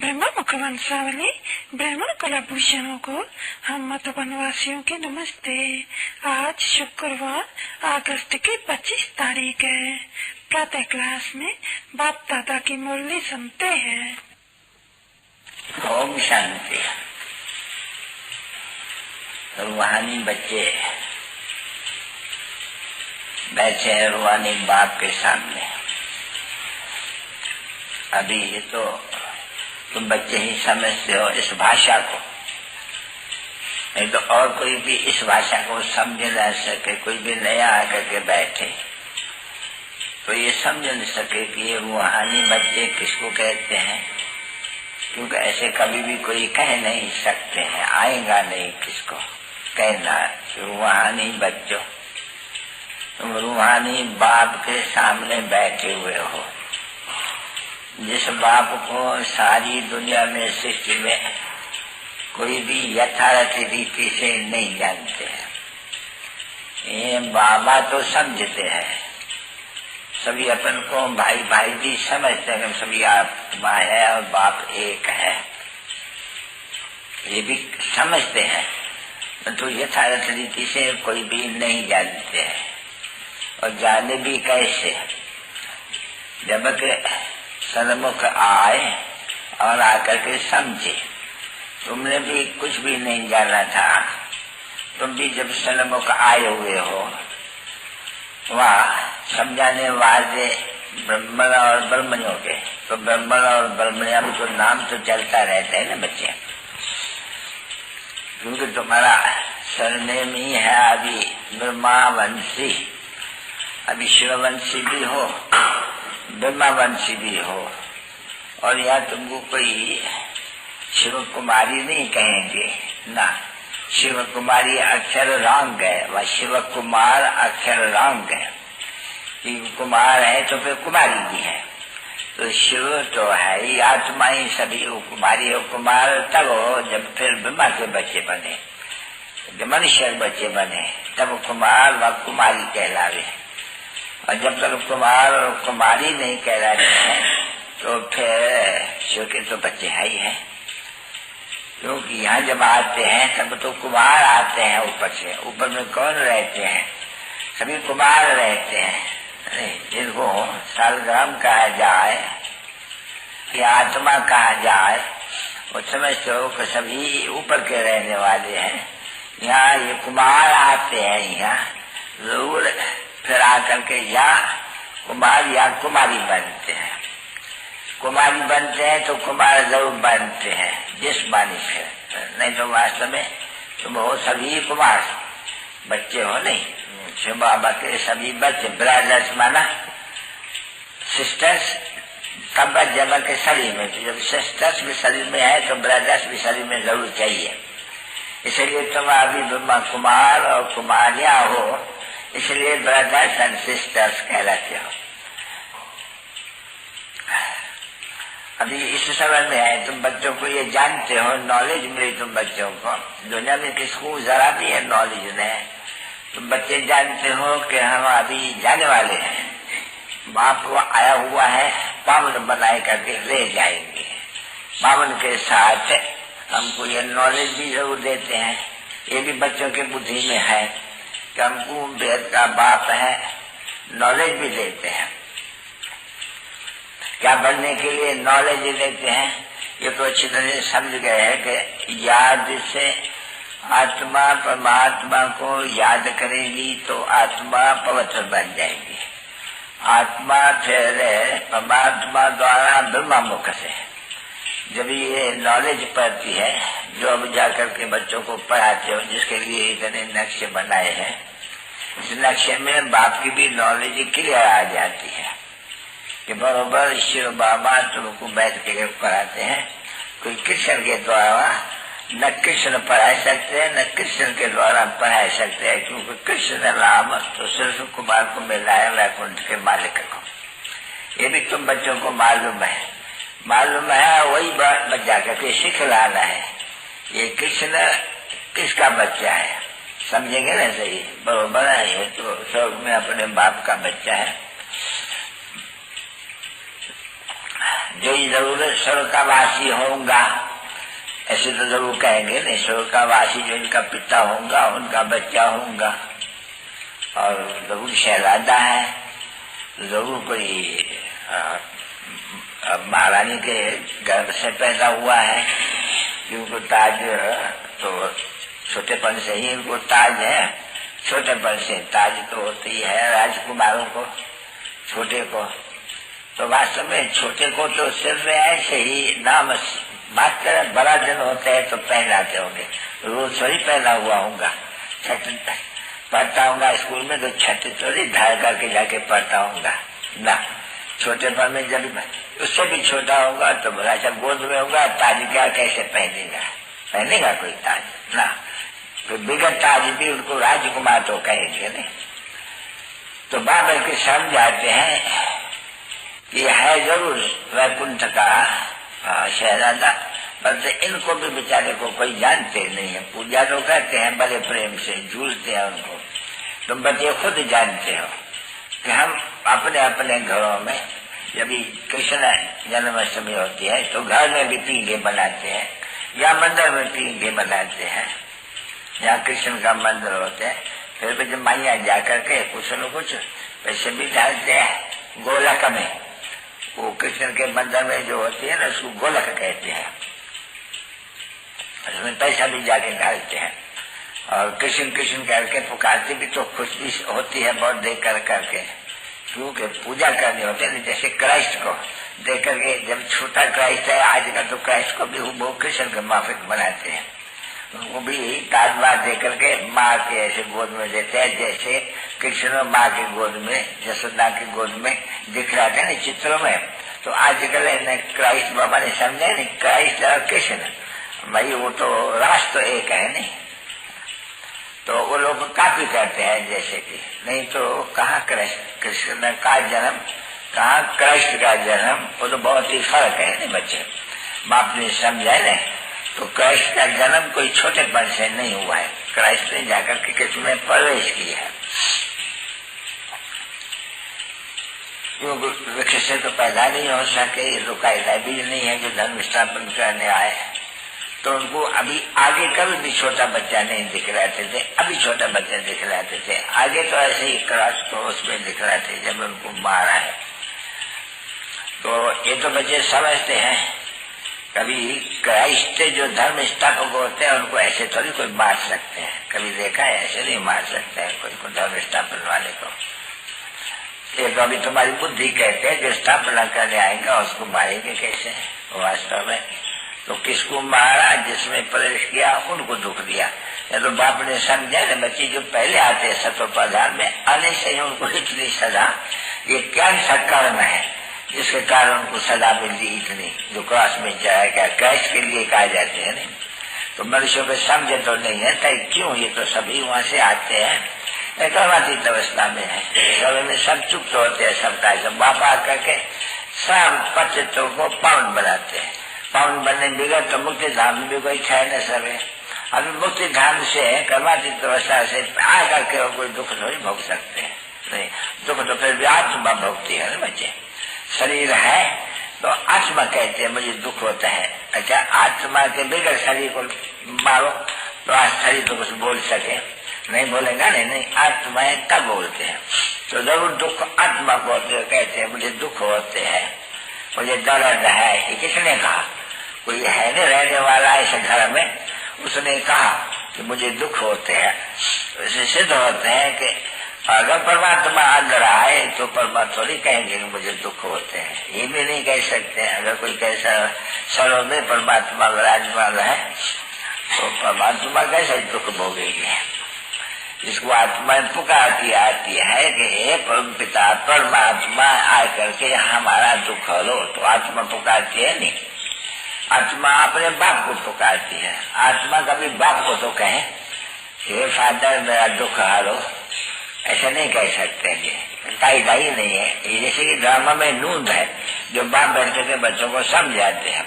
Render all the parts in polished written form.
ब्रह्म मुख वंशावली ब्राह्मण कलाभूषणों को हम मतवनवासियों के नमस्ते। आज शुक्रवार अगस्त की 25 तारीख है। प्रातः क्लास में बाप दादा की मुरली सुनते हैं। ओम शांति। रूहानी बच्चे बैठे हैं रूहानी बाप के सामने। अभी तो तुम बच्चे ही समझते हो इस भाषा को, नहीं तो और कोई भी इस भाषा को समझ न सके। कोई भी नया आकर के बैठे तो ये समझ नहीं सके कि ये रूहानी बच्चे किसको कहते हैं, क्योंकि ऐसे कभी भी कोई कह नहीं सकते हैं। आएगा नहीं किसको कहना रूहानी बच्चों। तुम रूहानी बाप के सामने बैठे हुए हो, जिस बाप को सारी दुनिया में सृष्टि में कोई भी यथार्थ रीति से नहीं जानते हैं। ये बाबा तो समझते हैं, सभी अपन को भाई भाई भी समझते हैं, सभी आत्मा है और बाप एक है, ये भी समझते हैं, तो यथार्थ रीति से कोई भी नहीं जानते हैं। और जाने भी कैसे, जबकि सन्मुख आए और आकर के समझे। तुमने भी कुछ भी नहीं जाना था, तुम भी जब सन्मुख आए हुए हो, वहाँ समझाने वाले ब्राह्मण और ब्रह्मणों के, तो ब्राह्मण और ब्रह्मणिया भी तो नाम तो चलता रहता है ना बच्चे, क्योंकि तुम्हारा सरनेम ही है अभी ब्रह्मावंशी। अभी शिववंशी भी हो, ब्रह्मावंशी भी हो, और यहाँ तुमको कोई शिव कुमारी नहीं कहेंगे ना। शिव कुमारी अक्षर रंग है, वह शिव कुमार अक्षर रंग है। शिव कुमार है तो फिर कुमारी भी है, तो शिव तो है ही, आत्मा ही सभी हो। कुमारी हो कुमार तब हो जब फिर ब्रह्मा के बच्चे बने, जब मनुष्य बच्चे बने तब कुमार व कुमारी कहलावे। और जब तक कुमार और कुमारी नहीं कहलाते हैं तो फिर शिव के तो बच्चे है ही है। क्योंकि यहाँ जब आते हैं तब तो कुमार आते हैं ऊपर से। ऊपर में कौन रहते हैं? सभी कुमार रहते हैं, जिनको सालग्राम कहा जाए या आत्मा कहा जाए, वो समझते हो कि सभी ऊपर के रहने वाले हैं। यहाँ ये कुमार आते हैं, यहाँ जरूर फिर आकर के या कुमार या कुमारी बनते हैं। कुमारी बनते हैं तो कुमार जरूर बनते हैं जिस्मानी से, नहीं तो वास्तव में तुम हो सभी कुमार बच्चे हो। नहीं, शिव बाबा के सभी बच्चे ब्रदर्स माना सिस्टर्स कब जब के शरीर में, तो जब सिस्टर्स भी शरीर में है तो ब्रदर्स भी शरीर में जरूर चाहिए। इसलिए तुम अभी ब्रह्मा कुमार और कुमारियां हो, इसलिए ब्रदर्स एंड सिस्टर्स कहलाते हो। अभी इस समय में है, तुम बच्चों को ये जानते हो, नॉलेज मिली तुम बच्चों को। दुनिया में किसको जरा भी है नॉलेज नहीं। तुम बच्चे जानते हो कि हम अभी जाने वाले हैं, बाप को आया हुआ है, पावन बनाए करके ले जाएंगे। पावन के साथ हमको ये नॉलेज भी जरूर देते हैं। ये भी बच्चों के बुद्धि में है कि हमको वेद का बाप है, नॉलेज भी देते हैं। क्या बनने के लिए नॉलेज देते हैं, ये तो अच्छी तरह से समझ गए हैं कि याद से आत्मा परमात्मा को याद करेगी तो आत्मा पवित्र बन जाएगी। आत्मा फिर परमात्मा द्वारा ब्रह्मा मुख से जब ये नॉलेज पड़ती है, जो अब जाकर के बच्चों को पढ़ाते हो, जिसके लिए इतने नक्शे बनाए हैं, इस नक्शे में बाप की भी नॉलेज क्लियर आ जाती है कि बरोबर शिव बाबा तुमको बैठ के पढ़ाते हैं। कोई कृष्ण के द्वारा न कृष्ण पढ़ा सकते हैं, न कृष्ण के द्वारा पढ़ा सकते हैं, क्योंकि कृष्ण राम तो शिव कुमार को मिला है वैकुंठ के मालिक को। ये भी तुम बच्चों को मालूम है। वही बच्चा करके सिखलाना है ये कृष्ण किसका बच्चा है, समझेंगे ना? सही बरोबर है, तो स्वर्ग में अपने बाप का बच्चा है। जो जरूर स्वर्ग का वासी होगा, ऐसे तो जरूर कहेंगे नहीं, स्वर्ग का वासी जो इनका पिता होगा उनका बच्चा होगा, और जरूर शहजादा है, जरूर कोई महारानी के गर्भ से पैदा हुआ है, क्योंकि ताज तो छोटेपन से ही उनको ताज है, छोटेपन से ताज तो होती है राजकुमारों को, छोटे को। तो वास्तव में छोटे को तो सिर्फ ऐसे ही नाम बात करें, बड़ा दिन होते हैं तो पहनाते होंगे, रोज थोड़ी पहना हुआ होगा, छठ पढ़ता होगा स्कूल में तो छठ थोड़ी धार करके जाके पढ़ता होगा ना। छोटेपन में जब उससे भी छोटा होगा तो बड़ा सा गोद में होगा, ताज क्या कैसे पहनेगा कोई ताज ना, तो बिगड़ ताज भी उनको राजकुमार तो कहेंगे नहीं। तो बाबर के समझाते हैं कि है जरूर वैकुंठ का शहजादा, पर इनको भी बेचारे को कोई जानते नहीं है, पूजा तो करते हैं बड़े प्रेम से, झूलते हैं उनको। तुम बच्चे खुद जानते हो कि हम अपने अपने घरों में जब कृष्ण जन्माष्टमी होती है तो घर में भी पींघे बनाते हैं, या मंदिर में पींघे बनाते हैं, या कृष्ण का मंदिर होते हैं, फिर भी जब माइया जा करके कुछ न कुछ पैसे भी डालते हैं गोलक में, वो कृष्ण के मंदिर में जो होती है ना उसको गोलक कहते हैं, उसमें पैसा भी जाके डालते हैं, और कृष्ण कृष्ण करके पुकारते भी तो खुशी होती है बहुत देख कर करके, क्योंकि पूजा करनी होती है। जैसे क्राइस्ट को देख करके, जब छोटा क्राइस्ट है आजकल तो क्राइस्ट को भी वो कृष्ण के माफिक बनाते हैं, उनको भी ताज बार दे करके माँ के ऐसे गोद में देते हैं, जैसे कृष्ण माँ की गोद में, यशोदा की गोद में दिख रहा था ना चित्रों में। तो आजकल क्राइस्ट बाबा ने समझे नहीं, क्राइस्ट और कृष्ण भाई वो तो राष्ट्र एक है नहीं, तो वो लोग काफी करते हैं जैसे कि, नहीं तो कहाँ कृष्ण का जन्म, कहाँ कृष्ण का जन्म, वो तो बहुत ही फर्क है नहीं बच्चे, बाप ने समझा नहीं। तो कृष्ण का जन्म कोई छोटेपन से नहीं हुआ है, कृष्ण ने जाकर के कृष्ण में प्रवेश किया है, क्योंकि वृक्ष से तो पैदा नहीं हो सके, ये तो कायदा भी नहीं है जो धर्म स्थापन करने आए, तो उनको अभी आगे कभी भी छोटा बच्चा नहीं दिख रहे थे, अभी छोटा बच्चा दिख रहे थे, आगे तो ऐसे ही क्रॉस तो उसमें दिख रहे थे जब उनको मारा है। तो ये तो बच्चे समझते हैं, कभी क्राइस्ट जो धर्म स्थापक होते हैं उनको ऐसे थोड़ी कोई मार सकते हैं, कभी देखा है ऐसे नहीं मार सकते हैं कोई को धर्म स्थापन वाले को। ये तो अभी तुम्हारी बुद्धि कहते हैं जो स्थापना करने आएगा उसको मारेंगे कैसे, वास्तव में तो किसको मारा, जिसमें प्रवेश किया उनको दुख दिया। या तो बाप ने समझा न बच्चे जो पहले आते हैं सतोपाधान में आने से ही उनको इतनी सजा, ये क्या सा कर्म है जिसके कारण उनको सजा मिलती इतनी, जो क्रॉस में जाएगा क्रैश के लिए कहा जाते हैं नहीं। तो मनुष्यों को समझे तो नहीं है क्यों, ये तो सभी वहां से आते हैं, कर्मातीत अवस्था में है, सब में सब चुप होते हैं, सबका सब बाप आ करके सब पचित्रों को पावन बनाते हैं। पावन बनने बिगड़ तो मुक्ति धाम में भी कोई छह न सके, अभी मुक्ति धाम से कर्मातीत अवस्था से आ करके कोई दुख थोड़ी भोग सकते हैं, नहीं दुख तो फिर भी आत्मा भोगती है ना बच्चे। शरीर है तो आत्मा कहते हैं मुझे दुख होता है, अच्छा आत्मा के बिगड़ शरीर को मारो तो आज शरीर तो कुछ बोल सके नहीं, बोलेगा नहीं आत्माएं तब बोलते हैं। तो जरूर दुख आत्मा को कहते हैं मुझे दुख होते हैं, मुझे दर्द है। ये किसने कहा, कोई है नहीं रहने वाला ऐसे घर में, उसने कहा कि मुझे दुख होते हैं। इससे सिद्ध होते हैं कि अगर परमात्मा अंदर आए तो परमात्मा थोड़ी कहेंगे कि मुझे दुख होते हैं, ये भी नहीं कह सकते। अगर कोई कैसा सर्व में परमात्मा विराजमान है तो परमात्मा कैसे दुख भोगेंगे। जिसको आत्मा पुकारती आती है कि हे परम पिता परमात्मा आ करके हमारा दुख हरो, तो आत्मा पुकारती है नहीं, आत्मा अपने बाप को पुकारती है। आत्मा कभी बाप को तो कहे हे फादर मेरा दुख हरो, ऐसा नहीं कह सकते हैं, कायदा ही नहीं है। ये जैसे कि ड्रामा में नूंद है जो बाप बैठे के बच्चों को समझाते हैं,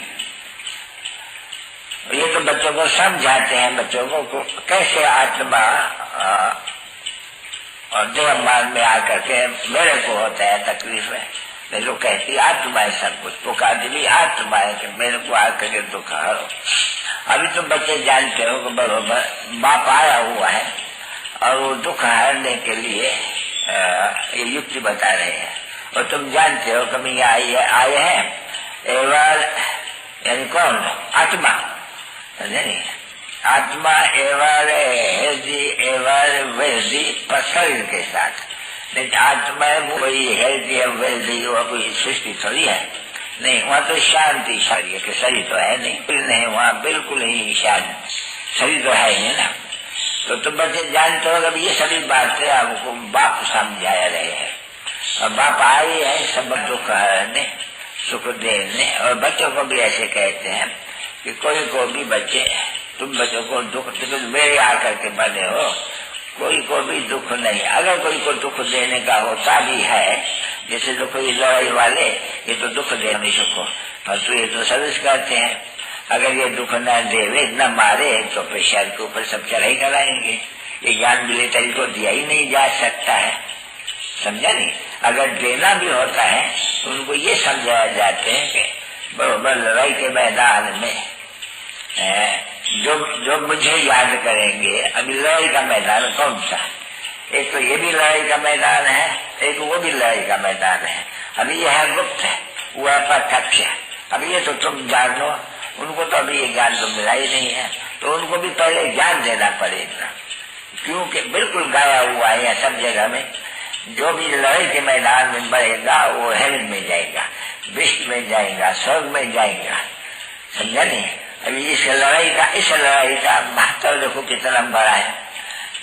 ये तो बच्चों को समझाते हैं बच्चों को कैसे आत्मा और देह मान में आकर के मेरे को होता है तकलीफ है, मैं लोग कहती आत्मा है सब कुछ, पुकारती भी आत्मा है कि मेरे को आकर के दुख हरो। अभी तुम बच्चे जानते हो कि बरोबर बाप आया हुआ है और वो दुख हरने के लिए ये युक्ति बता रहे हैं। और तुम जानते हो कभी आए हैं एवं, यानी कौन? आत्मा, नहीं आत्मा एवं वेदी पर शरीर के साथ। लेकिन आत्मा वही हेल्दी है, वेल्दी हो, कोई सृष्टि थोड़ी है, नहीं। वहाँ तो शांति शरीर के, शरीर तो है नहीं, वहाँ बिल्कुल ही शांत शरीर तो है नहीं ना। तो तुम बच्चे जानते हो अगर ये सभी बातें आपको बाप समझाया रहे हैं, और बाप आए हैं सब दुख हरने सुख देने। और बच्चों को भी ऐसे कहते हैं कि कोई को भी बच्चे, तुम बच्चों को दुख, तुम मेरे आकर के बने हो, कोई को भी दुख नहीं। अगर कोई को दुख देने का होता भी है, जैसे तो कोई लड़ाई वाले ये तो दुख दे हमेशा को, परंतु ये तो सर्विस करते हैं। अगर ये दुख न देवे न मारे तो फिर शहर के ऊपर सब चढ़ाई कराएंगे। ये ज्ञान मिलिट्री को दिया ही नहीं जा सकता है, समझा नहीं। अगर देना भी होता है तो उनको ये समझाया जाते हैं कि बराबर लड़ाई के मैदान में जो मुझे याद करेंगे। अभी लड़ाई का मैदान कौन सा? एक तो ये भी लड़ाई का मैदान है, एक वो भी लड़ाई का मैदान है। अभी ये है गुप्त है, वो है प्रत्यक्ष है। अभी ये तो तुम जान लो, उनको तो अभी ये ज्ञान तो मिला ही नहीं है, तो उनको भी पहले ज्ञान देना पड़ेगा। क्योंकि बिल्कुल गाया हुआ है सब जगह में, जो भी लड़ाई के मैदान में बढ़ेगा वो हेवन में जाएगा, विश्व में जाएगा, स्वर्ग में जाएगा, समझा नहीं। अभी इस लड़ाई का महत्व देखो कितना बड़ा है।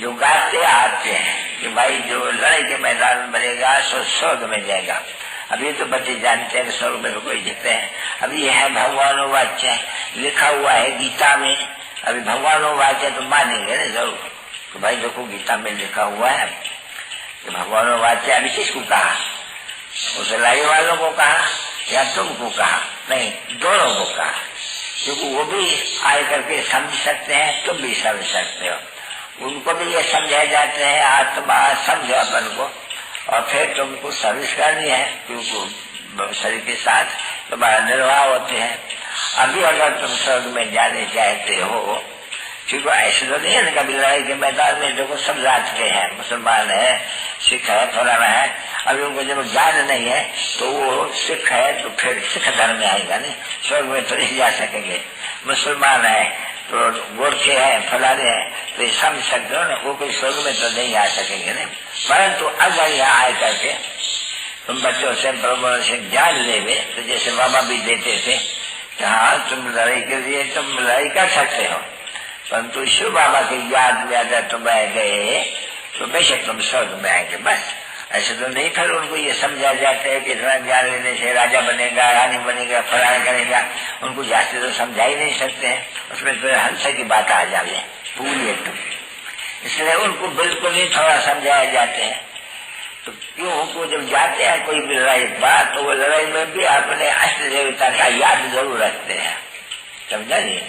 जो गाते आते हैं कि भाई जो लड़ाई के मैदान में बढ़ेगा सो स्वर्ग में जाएगा। अभी तो बच्चे जानते हैं कि स्वर्ग में कोई दिखते हैं। अभी यह है भगवानोवाच्य, लिखा हुआ है गीता में। अभी भगवानोवाच्य तो मानेंगे ना जरूर, तो भाई देखो गीता में लिखा हुआ है कि भगवानोवाच्य। अभी किसको कहा? उस लड़ाई वालों को कहा या तुमको कहा? नहीं, दोनों को कहा, क्योंकि वो भी आए करके समझ सकते हैं, तुम भी समझ सकते हो। उनको भी ये समझाए जाते हैं आत्मा समझो अपन को, और फिर तुमको सर्विस करनी है, क्योंकि शरीर के साथ तुम्हारा निर्वाह होते हैं। अभी अगर तुम स्वर्ग में जाने चाहते हो, क्योंकि ऐसे तो नहीं है ना, कभी लड़ाई के मैदान में देखो सब जात के हैं, मुसलमान है, सिख है, फलाना है। अभी उनको जब ज्ञान नहीं है तो वो सिख है तो फिर सिख धर्म में आएगा नहीं, स्वर्ग में तो नहीं जा सकेंगे। मुसलमान है तो गोरखे है, फलाने है, तो ये समझ सकते हो ना, वो कोई स्वर्ग में तो नहीं आ सकेंगे नहीं। परंतु अगर यहाँ आए करके तुम बच्चों से प्रभु से ज्ञान लेवे, तो जैसे बाबा भी देते थे कि हाँ तुम लड़ाई के लिए तुम लड़ाई कर सकते हो, परंतु शिव बाबा की याद में अगर तुम आ गए तो बेशक तुम स्वर्ग में आएंगे। बस ऐसे तो नहीं। फिर उनको ये समझा जाता है कि इतना ज्ञान लेने से राजा बनेगा, रानी बनेगा, फलाना करेगा। उनको जाते तो समझा ही नहीं सकते हैं, उसमें तो हंस की बात आ जाए पूरी एकदम। इसलिए उनको बिल्कुल ही थोड़ा समझाया जाते हैं। तो क्यों उनको जब जाते हैं कोई भी लड़ाई बात, तो वो लड़ाई में भी अपने अष्ट देवता का याद जरूर रखते हैं, समझा नहीं।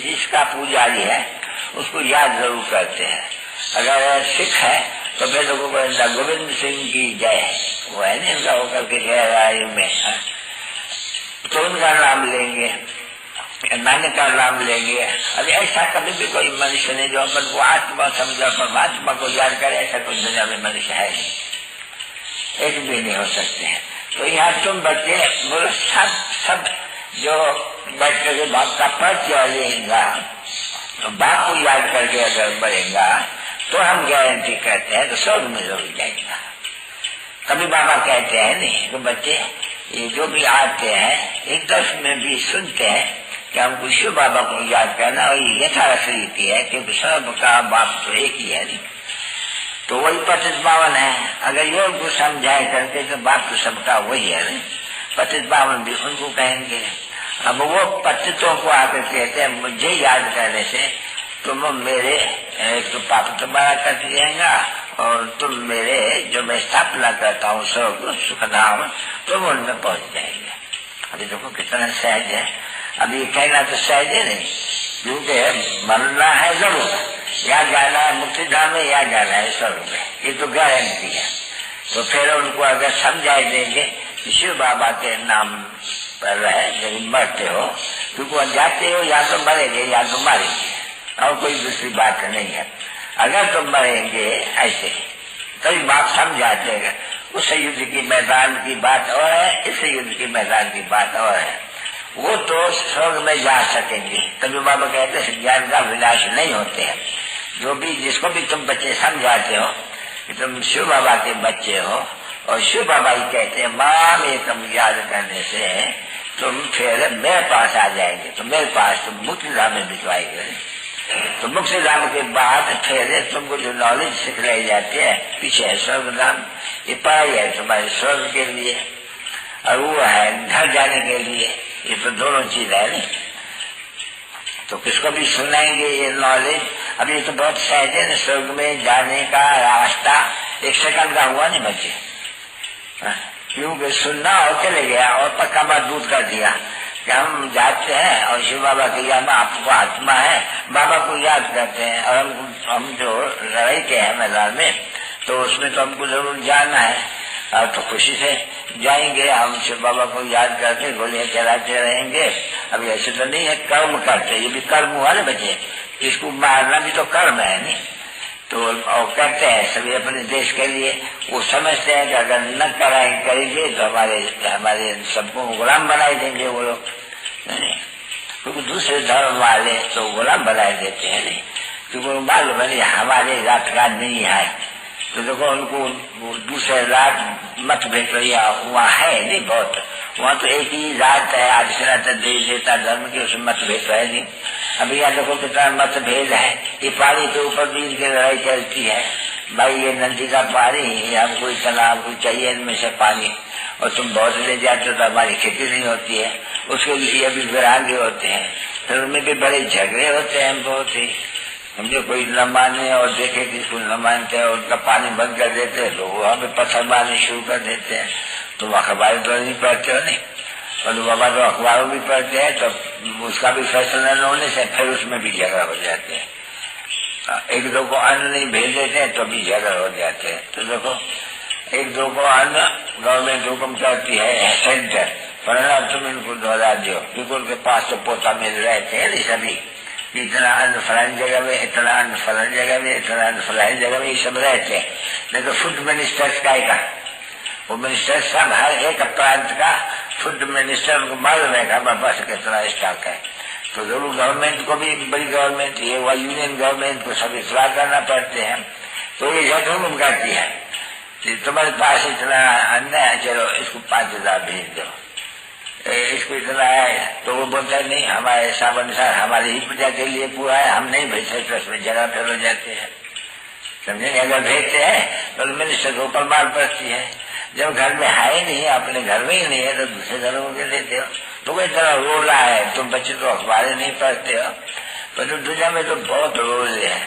जिसका पुजारी है उसको याद जरूर करते हैं। अगर सिख है तो फिर लोगों को गोविंद सिंह की जय, वो है नहीं उनका होकर के जय में, तो उनका नाम लेंगे, नानक का नाम लेंगे। अभी ऐसा कभी भी कोई मनुष्य नहीं जो अपन को आत्मा समझा, परमात्मा को याद करे, ऐसा कोई दुनिया में मनुष्य है नहीं, एक भी नहीं हो सकते हैं। तो यहाँ तुम बच्चे बोलो सब जो बच्चे के बाप का परिचय लेगा, तो बाप को याद करके अगर बढ़ेगा तो हम गारंटी करते हैं तो स्वर्ग में जरूर जाएगा। कभी बाबा कहते हैं नहीं तो बच्चे ये जो भी आते हैं एक दस में भी सुनते हैं कि हमको शिव बाबा को याद करना, और यथार्थ रीति है क्योंकि सब का बाप तो एक ही है नहीं, तो वही पतित पावन है। अगर ये उनको समझाए करके तो बाप तो सबका वही है नहीं, पतित पावन भी उनको कहेंगे। अब वो पतितों को आकर कहते हैं मुझे याद करने से तुम मेरे एक तो पाप तुम्हारा कट जाएगा, और तुम मेरे जो मैं स्थापना करता हूँ स्वर्ग सुखधाम तुम उनमें पहुंच जाएंगे। अभी देखो कितना सहज है। अभी कहना तो सहज है नहीं, क्योंकि मरना है जरूर, या जाना है मुक्ति धाम में या जाना है स्वर्ग में, ये तो गारंटी है। तो फिर उनको अगर समझाए देंगे शिव बाबा के नाम पर रहे, जब मरते हो क्योंकि जाते हो या तो मरेंगे या तो मारेंगे, और कोई दूसरी बात नहीं है। अगर तुम मरेंगे ऐसे, कई बात समझाते हैं, उस युद्ध की मैदान की बात और है, इस युद्ध की मैदान की बात और है। वो तो स्वर्ग में जा सकेंगे, तभी बाबा कहते हैं ज्ञान का विनाश नहीं होते हैं। जो भी जिसको भी तुम बच्चे समझाते हो कि तुम शिव बाबा के बच्चे हो, और शिव बाबा ही कहते हैं माम एकम याद करने से तुम फिर मेरे पास आ जाएंगे, तो मेरे पास तुम मुक्ति धाम में भिजवाएंगे। तो मुक्ति धाम के बाद फिर तुमको जो नॉलेज सिखलाई जाती है पीछे है स्वर्ग धाम, ये पढ़ाई है तुम्हारे स्वर्ग के लिए, और वो है घर जाने के लिए। ये तो दोनों चीज है नहीं, तो किसको भी सुनाएंगे ये नॉलेज। अब ये तो बहुत सहज है, स्वर्ग में जाने का रास्ता 1 सेकंड का हुआ नहीं बच्चे, क्योंकि सुनना और चले गया और पक्का बात दूध कर दिया कि हम जाते हैं और शिव बाबा की याद में आपको आत्मा है, बाबा को याद करते हैं, और हम जो लड़ाई के हैं मैदान में, तो उसमें तो हमको जरूर जाना है, और तो खुशी से जाएंगे। हम शिव बाबा को याद करते गोलियां चलाते रहेंगे। अभी ऐसे तो नहीं है, कर्म करते, ये भी कर्म हुआ ना बच्चे, इसको मारना भी तो कर्म है नहीं। तो और करते हैं सभी अपने देश के लिए। वो समझते हैं कि अगर न करेंगे तो हमारे सबको गुलाम बनाए देंगे वो लोग, क्योंकि दूसरे धर्म वाले तो गुलाम बनाए देते हैं नहीं, क्योंकि मालूम है हमारे जात का नहीं है। तो देखो उनको दूसरे जात मतभेद वहाँ है नहीं बहुत, वहाँ तो एक ही जात है आदि सनातन देवी देवता धर्म की, उसमें मतभेद है नहीं। अभी यहाँ देखो कितना मतभेद है, ये पानी के ऊपर भी इनकी लड़ाई चलती है, भाई ये नदी का पानी हमको इतना हमको चाहिए इनमें से पानी, और तुम बहुत ले जाते हो तो हमारी खेती नहीं होती है, उसके लिए भी विरागी होते हैं, फिर उनमें भी बड़े झगड़े होते हैं बहुत ही। समझो कोई न माने और देखे कि कोई न मानते हैं, उनका पानी बंद कर देते हैं, तो वो हमें पत्थर मारने शुरू कर देते हैं। तुम अखबार तो नहीं पढ़ते हो नहीं, और बाबा तो अखबारों भी पढ़ते हैं, तो उसका भी फैसला न होने से फिर उसमें भी झगड़ा हो जाते हैं। एक दो को अन्न नहीं भेज देते हैं तो भी झगड़ा हो जाते हैं। तो देखो एक दो को अन्न गवर्नमेंट हुक्म करती है सेंटर, वरना तुम इनको दोहरा दो, क्योंकि उनके पास तो पोता मिल रहे थे सभी, इतना अन्न फलानी जगह में, इतना अन्न फलानी जगह में, इतना अन्न फलानी जगह में, ये सब रहते हैं। नहीं तो फूड मिनिस्टर्स का वो मिनिस्टर सब हर एक प्रांत का फूड मिनिस्टर उनको मालूम है हमारे पास कितना स्टॉक है। तो जरूर गवर्नमेंट को भी, बड़ी गवर्नमेंट ये वह यूनियन गवर्नमेंट को सब इतला करना पड़ते हैं, तो ये हुक्म करती है कि तुम्हारे पास इतना अन्न है, चलो इसको 5,000 भेज दो, इसको इतना है। तो वो बोलता है नहीं, हमारे हिसाब अनुसार हमारी ही प्रजा के लिए पूरा है, हम नहीं भेज सकते, उसमें जगह फिर हो जाते हैं। समझे, अगर भेजते हैं तो मिनिस्टर को ऊपर मार पड़ती है। जब घर में है ही नहीं, अपने घर में ही नहीं है, तो दूसरे घरों के देते हो। तो कोई तरह रोल रहा है, तुम बच्चे तो अखबारें नहीं पढ़ते हो, पर दुनिया में तो बहुत रोल है।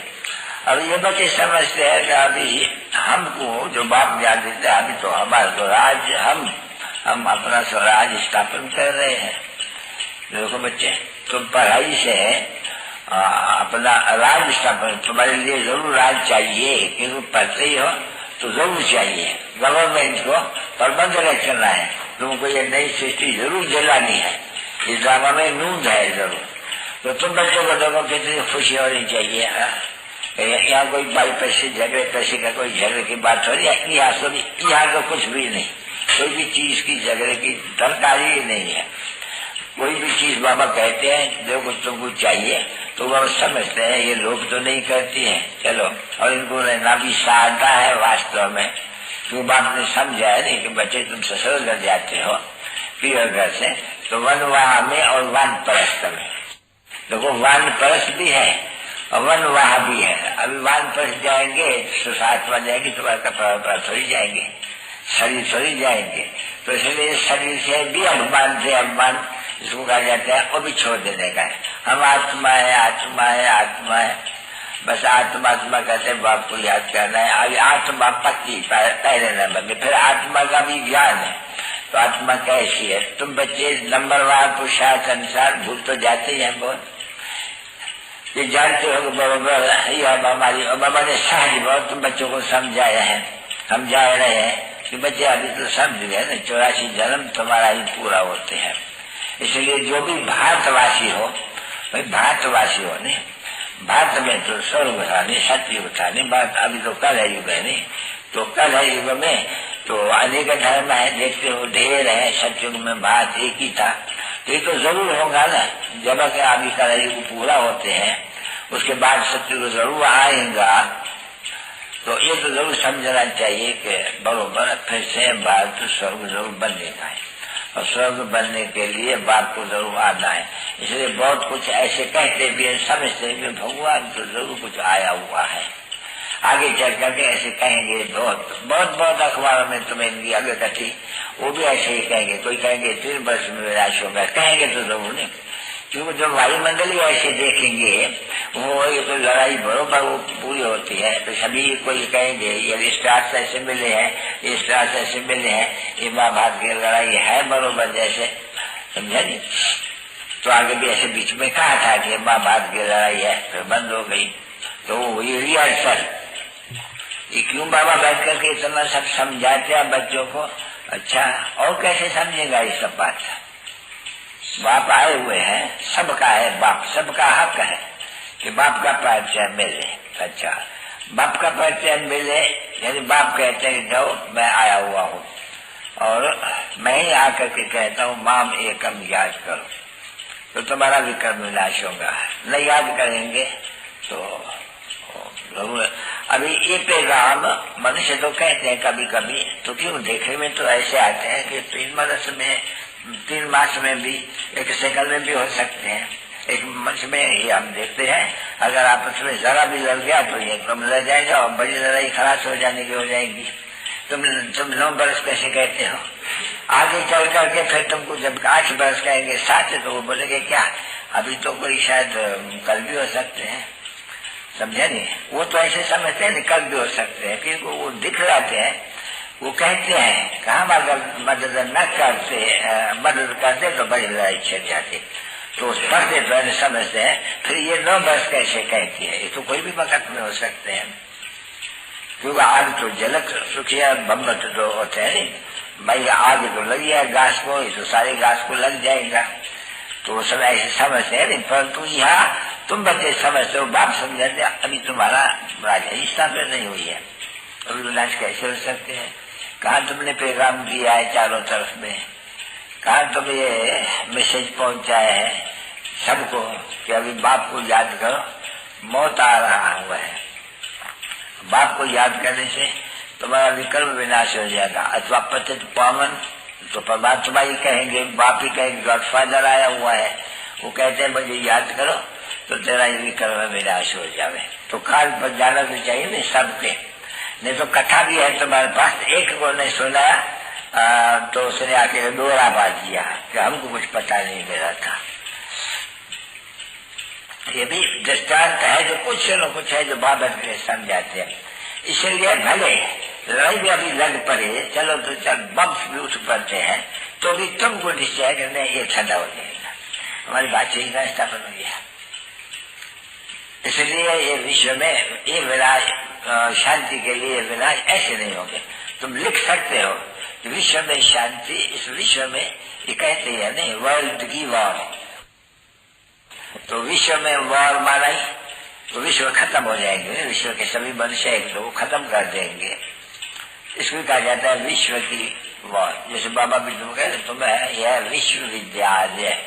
अब ये बच्चे समझते हैं कि अभी हमको जो बाप ज्ञान देते हैं, अभी तो हमारा स्वराज, हम अपना स्वराज स्थापन कर रहे हैं। देखो बच्चे, तुम पढ़ाई से अपना राज स्थापन, तुम्हारे लिए जरूर राज चाहिए, क्योंकि पढ़ते ही हो तो जरूर चाहिए। गवर्नमेंट को प्रबंध रखना है, तुमको ये नई सृष्टि जरूर जलानी है, इस ड्रामा में नूंद है जरूर। तो तुम बच्चों को देखो कितनी खुशी होनी चाहिए। यहाँ कोई भाई पैसे झगड़े, पैसे का कोई झगड़े की बात हो रही है, यहाँ तो कुछ भी नहीं, कोई भी चीज की झगड़े की दरकारी ही नहीं है। कोई भी चीज बाबा कहते हैं जो कुछ तुमको चाहिए, तो वह समझते हैं ये लोग तो नहीं करती हैं, चलो। और इनको रहना भी साधा है वास्तव में, क्यों बाप ने समझा है नहीं कि बच्चे तुम ससुर घर जाते हो पियर घर से, तो वनवाह में और वानप्रस्थ में। देखो वानप्रस्थ भी है और वनवाह भी है। अभी वानप्रस्थ जाएंगे तो साथ में जाएंगे, तुम्हारे कपड़ा थोड़ी जाएंगे, शरीर थोड़ी जाएंगे। तो इसलिए शरीर से भी अभिमान से अभिमान इसको कहा जाता है, वो भी छोड़ देने का है। हम आत्मा है, आत्मा है, आत्मा है, बस आत्मा आत्मा कहते हैं, बाप को याद करना है। अभी आत्मा पक्की पहले नंबर में, फिर आत्मा का भी ज्ञान है। तो आत्मा कैसी है, तुम बच्चे नंबरवार पुरुषार्थ अनुसार भूल तो जाते ही हैं बहुत, ये जानते हो हमारी, और बाबा ने सहज बहुत तुम बच्चों को समझाया है, समझा रहे हैं कि बच्चे अभी तो समझ गए ना 84 जन्म तुम्हारा ही पूरा होते हैं, इसलिए जो भी भारतवासी हो, भाई भारतवासी हो नहीं, भारत में तो स्वर्ग था नहीं, सतयुग था नहीं, बात अभी तो कल है युग है नहीं, तो कल है युग में तो अनेक धर्म है, देखते हो ढेर है, सतयुग में भारत एक ही था, तो ये तो जरूर होगा ना, जब अभी कल युग पूरा होते हैं उसके बाद सतयुग जरूर आएगा, तो ये तो जरूर समझना चाहिए कि बरोबर फिर से भारत स्वर्ग जरूर बनने का है, और स्वर्ग बनने के लिए बाप को जरूर आना है, इसलिए बहुत कुछ ऐसे कहते भी है, समझते भी भगवान तो जरूर कुछ आया हुआ है, आगे चल करके ऐसे कहेंगे, बहुत अखबारों में तुम्हें इनकी आगे कथी वो भी ऐसे ही कहेंगे, कोई कहेंगे 3 वर्ष में विनाश होगा, कहेंगे तो जरूर नहीं, क्योंकि जब वायुमंडल ही ऐसे देखेंगे वो ये तो लड़ाई बरोबर वो पूरी होती है, तो सभी कोई कहेंगे ये स्टार्स ऐसे मिले हैं, ये स्टार्स ऐसे मिले हैं, ये महाभारत की लड़ाई है बरोबर जैसे, समझा नहीं, तो आगे भी ऐसे बीच में कहा था कि महाभारत की लड़ाई है, फिर बंद हो गई, तो ये रिहर्सल ये क्यों बाबा बैठ करके इतना सब समझाते हैं बच्चों को, अच्छा और कैसे समझेगा ये सब बात, बाप आए हुए हैं, सबका है बाप, सबका हक है कि बाप का परिचय मिले, अच्छा बाप का परिचय मिले यानी बाप कहते हैं जाओ मैं आया हुआ हूँ और मैं ही आकर के कहता हूँ माम एकम याद करो, तो तुम्हारा विक्रम विनाश होगा, नहीं याद करेंगे तो जरूर। अभी ये पैगाम मनुष्य तो कहते हैं कभी कभी, तो क्यों देखने में तो ऐसे आते हैं कि 3 मास में भी 1 सेकंड में भी हो सकते हैं, एक मनुष्य में ये हम देखते हैं, अगर आपस में जरा भी लड़ गया तो एकदम लड़ जाएगा और बड़ी लड़ाई खलास हो जाने की हो जाएगी, तुम 9 बरस कैसे कहते हो, आगे चल करके फिर तुमको जब 8 बरस कहेंगे 7 तो वो बोलेंगे क्या अभी तो कोई शायद कल भी हो सकते हैं, समझे नहीं, वो तो ऐसे समझते हैं कल भी हो सकते हैं, क्योंकि वो दिख जाते हैं, वो कहते हैं कहाँ अगर मदद न करते मदद करते तो बड़ी लड़ाई छिड़ जाती, तो पढ़ते तो समझते हैं, फिर ये 9 वर्ष कैसे कहती है, ये तो कोई भी वक्त में हो सकते हैं, क्योंकि आग तो जलक सुखिया बम्बत तो होते हैं नहीं, भाई आग तो लगी है घास को, तो सारे घास को लग जाएगा, तो वो सब ऐसे समझते हैं नहीं, परंतु यहाँ तुम बच्चे समझते हो, बाप समझते अभी तुम्हारा राजधानी स्थापित नहीं हुई है, अभी विनाश कैसे हो सकते हैं, कहाँ तुमने पैगाम दिया है चारों तरफ में, कहाँ तुम ये मैसेज पहुंचाए है सबको कि अभी बाप को याद करो, मौत आ रहा हुआ है, बाप को याद करने से तुम्हारा विक्रम विनाश हो जाएगा, अथवा पतित पावन तो परमात्मा ही कहेंगे, बाप ही कहेंगे, गॉडफादर आया हुआ है, वो कहते हैं मुझे याद करो तो तेरा ये विक्रम विनाश हो जावे, तो काल पर जाना तो चाहिए नहीं सबके, नहीं तो कथा भी है तुम्हारे पास, एक को नहीं सुनाया तो उसने आके दोहरा बात दिया कि हमको कुछ पता नहीं मिला था, ये भी दृष्टांत है जो कुछ न कुछ है जो बाबत के समझाते हैं, इसलिए भले लड़ाई भी अभी लग पड़े, चलो तो चल बम्स भी उठ पड़ते हैं, तो भी तुमको निश्चय करना ये ठंडा हो जाएगा, हमारी बातचीत का स्थापन हो गया, इसलिए ये विश्व में ये विनाश शांति के लिए विनाश ऐसे नहीं होंगे, तुम लिख सकते हो कि विश्व में शांति, इस विश्व में ये कहते हैं नहीं वर्ल्ड की वॉर, तो विश्व में वॉर माना ही तो विश्व खत्म हो जाएंगे, विश्व के सभी मनुष्य एक तो खत्म कर देंगे, इसको कहा जाता है विश्व की वॉर, जैसे बाबा विष्णु कहते तुम्हें यह विश्वविद्यालय,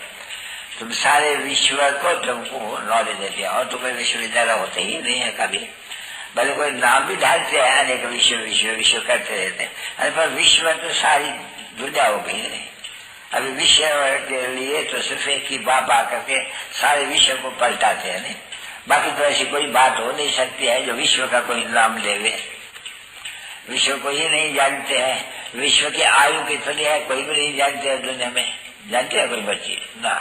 तुम सारे विश्व को तुमको नॉलेज देते हैं, और तुम्हें विश्वविद्यालय होते ही नहीं है कभी, भले कोई नाम भी ढालते हैं अनेक विश्व विश्व विश्व करते रहते हैं, अरे पर विश्व तो सारी दुनिया हो गई नहीं, अभी विश्व के लिए तो सिर्फ एक ही बाप आकर के सारे विश्व को पलटाते हैं नहीं, बाकी तो ऐसी कोई बात हो नहीं सकती है जो विश्व का कोई नाम देवे, विश्व को ही नहीं जानते हैं, विश्व की आयु कितनी है कोई भी नहीं जानते है दुनिया में, जानते हैं कोई बच्चे ना,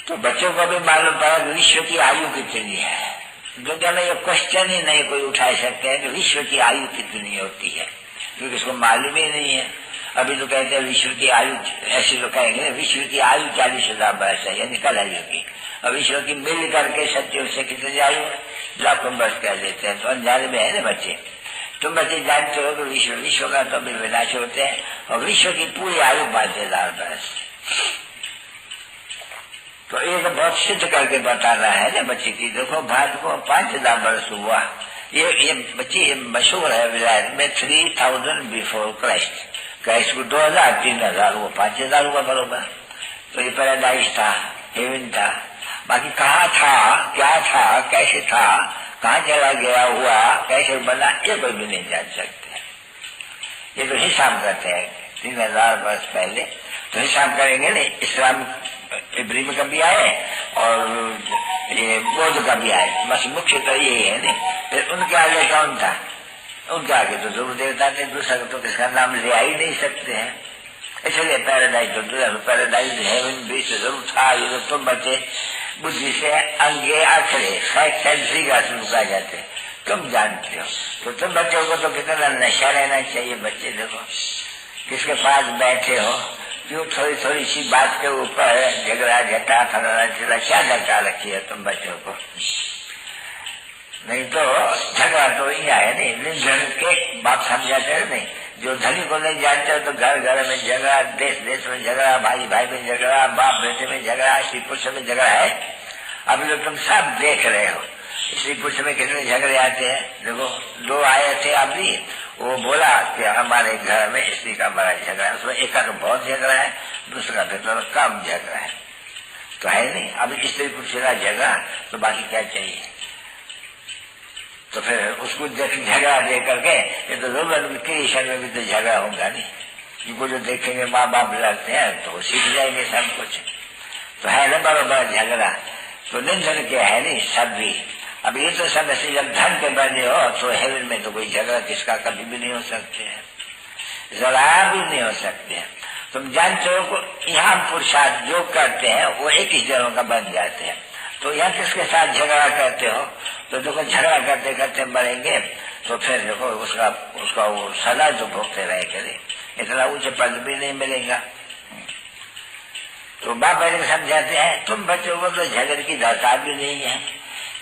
तो बच्चों को भी मालूम पड़ा कि विश्व की आयु कितनी है, दुनिया में ये क्वेश्चन ही नहीं कोई उठा सकते हैं कि विश्व की आयु कितनी होती है, क्योंकि इसको मालूम ही नहीं है, अभी तो कहते हैं विश्व की आयु, ऐसे लोग कहेंगे विश्व की आयु 40,000 वर्ष है, यानी कल आयु की, और विश्व की मिल करके 70 से कितनी आयु लाखों वर्ष कह देते हैं, तो अनजाने में है ना बच्चे, तुम बच्चे जानते हो कि विश्व का तो भी विनाश होते हैं और विश्व की पूरी आयु 5000 वर्ष। तो ये तो बहुत सिद्ध करके बता रहा है ना बच्चे की। देखो भारत को 5000 वर्ष हुआ, ये बच्ची मशहूर है विलायत में 3000 बिफोर क्राइस्ट। क्राइस्ट को 2000 3000 हुआ, 5000 हुआ बरोबर। तो ये पैराडाइज था, हेवन था। बाकी कहाँ था, क्या था, कैसे था, कहाँ चला गया, हुआ कैसे बना, ये कोई भी नहीं जान सकते। ये तो हिसाब करते हैं 3000 वर्ष पहले। तो हिसाब करेंगे नहीं, इस्लाम इब्राहिम का भी आए और ये बौद्ध का भी आए, बस मुख्य तो यही है नहीं। फिर उनके आगे कौन था, उनके आगे तो जरूर देवता थे, दूसरा तो किसका नाम ले ही नहीं सकते हैं। इसलिए पैराडाइज तो पैराडाइज हेवन भी से जरूर था। ये तो तुम बच्चे बुद्धि से अंगे आखिरे सेंसरी का शुरू कर जाते, तुम जानते हो। तो तुम बच्चों को तो कितना नशा रहना चाहिए। बच्चे देखो किसके पास बैठे हो, क्यों थोड़ी थोड़ी सी बात के ऊपर झगड़ा झटा फलाना चिला, क्या झगड़ा रखी है तुम बच्चों को। नहीं तो झगड़ा तो ही है नहीं। निर्धन के बाप समझाते हैं नहीं, जो धनी को नहीं जानते हो तो घर घर में झगड़ा, देश देश में झगड़ा, भाई भाई में झगड़ा, बाप बेटे में झगड़ा, स्त्री पुरुष में झगड़ा है। अभी तो तुम सब देख रहे हो स्त्री पुरुष में कितने झगड़े आते हैं। देखो 2 आए थे अभी, वो बोला कि हमारे घर में स्त्री का बड़ा झगड़ा है, उसमें एक का तो बहुत झगड़ा है, दूसरा का तो कम झगड़ा है। तो है नहीं, अभी स्त्री पुरुष का झगड़ा तो बाकी क्या चाहिए। तो फिर उसको झगड़ा दे करके ये तो जरूर क्रिएशन में भी तो झगड़ा होगा नहीं। जिनको जो देखेंगे माँ बाप लड़ते हैं तो वो सीख जाएंगे सब कुछ। तो है ना बराबर झगड़ा। तो निर्धन के है नहीं सब भी। अब ये तो समय से जब धन के बने हो तो हेवन में तो कोई झगड़ा किसका कभी भी नहीं हो सकते हैं, जरा भी नहीं हो सकते हैं। तुम जानते हो यहाँ पुरुषार्थ जो करते हैं वो एक ही जगह का बन जाते हैं। तो यहाँ किसके साथ झगड़ा करते हो, तो देखो झगड़ा करते करते मरेंगे तो फिर देखो उसका वो सदा तो भोगते रहे करे, इतना उच्च पद भी नहीं मिलेगा। तो बाप बहन समझाते हैं तुम बच्चों को तो झगड़े की दरकार भी नहीं है,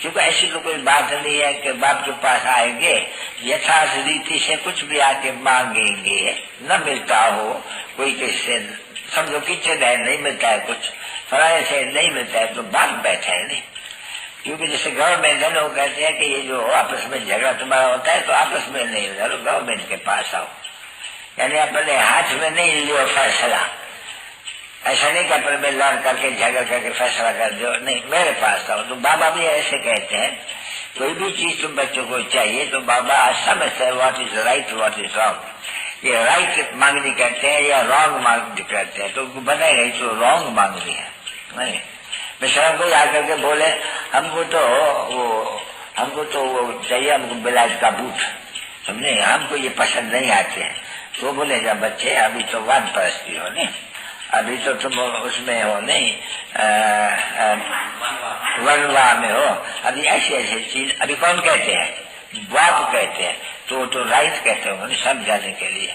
क्योंकि ऐसी तो कोई बात नहीं है कि बाप के पास आएंगे यथार्थ रीति से कुछ भी आके मांगेंगे, न मिलता हो कोई किससे, समझो किचन है नहीं मिलता है, कुछ फलाने से नहीं मिलता है तो बाप बैठे है नहीं। क्योंकि जैसे गवर्नमेंट है लोग कहते हैं कि ये जो आपस में झगड़ा तुम्हारा होता है तो आपस में नहीं होता, गवर्नमेंट के पास आओ, यानी अपने हाथ में नहीं लियो फैसला। ऐसा नहीं कि अपने में लड़ करके झगड़ करके फैसला कर दो, नहीं मेरे पास आओ। तो बाबा भी ऐसे कहते हैं कोई भी चीज तुम बच्चों को चाहिए तो बाबा समझते हैं what is right what is wrong. ये राइट मांगनी करते हैं या रॉन्ग मांगनी करते हैं, तो बनाए गई तो रॉन्ग मांगनी है नहीं। मिश्रा को आकर के बोले हमको तो वो चाहिए, हमको बिलाज का बूट, समझे, हमको ये पसंद नहीं आते हैं। तो बोलेगा बच्चे अभी तो वाद परस्ती हो नहीं, अभी तो तुम उसमें हो नहीं, वनवा में हो, अभी ऐसी ऐसी चीज अभी कौन कहते हैं, बाप कहते हैं। तो राइट कहते हो समझाने के लिए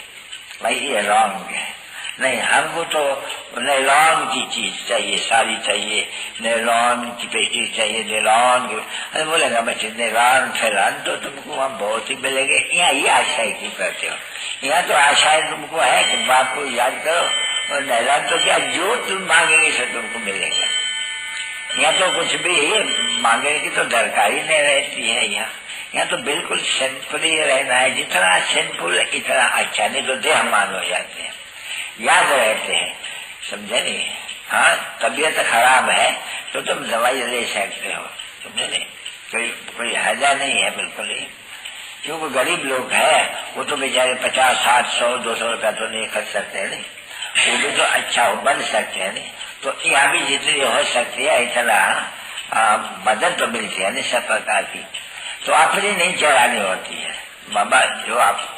भाई ये रॉन्ग है नहीं, हमको तो नैलॉन की चीज चाहिए, साड़ी चाहिए, नैलॉन की पेटी चाहिए, नैलॉन की। अरे बोलेगा बच्चे नैलॉन फैलान तो तुमको वहाँ बहुत ही मिलेंगे, यहाँ ये आशाएं क्यों करते हो। यहाँ तो आशाएं तुमको है कि बाप को याद करो, और नैलॉन तो क्या जो तुम मांगेंगे सब तुमको मिलेगा। यहाँ तो कुछ भी मांगने की तो दरकार ही नहीं रहती है। यहाँ तो बिल्कुल सिंपल ही रहना है, जितना सिंपल इतना अच्छा, नहीं तो देहमान हो जाते हैं, याद रहते हैं, समझे नहीं। हाँ तबीयत खराब है तो तुम दवाई ले सकते हो, समझे नहीं, कोई हर्जा नहीं है बिल्कुल ही। क्योंकि गरीब लोग है वो तो बेचारे 50 60 100 200 रुपया तो नहीं खर्च सकते नहीं, वो भी तो अच्छा हो बन सकते हैं नहीं। तो यहाँ भी जितनी हो सकती है इतना मदद तो मिलती है नहीं सब प्रकार की। तो अपनी नहीं चढ़ानी होती है बाबा, जो आप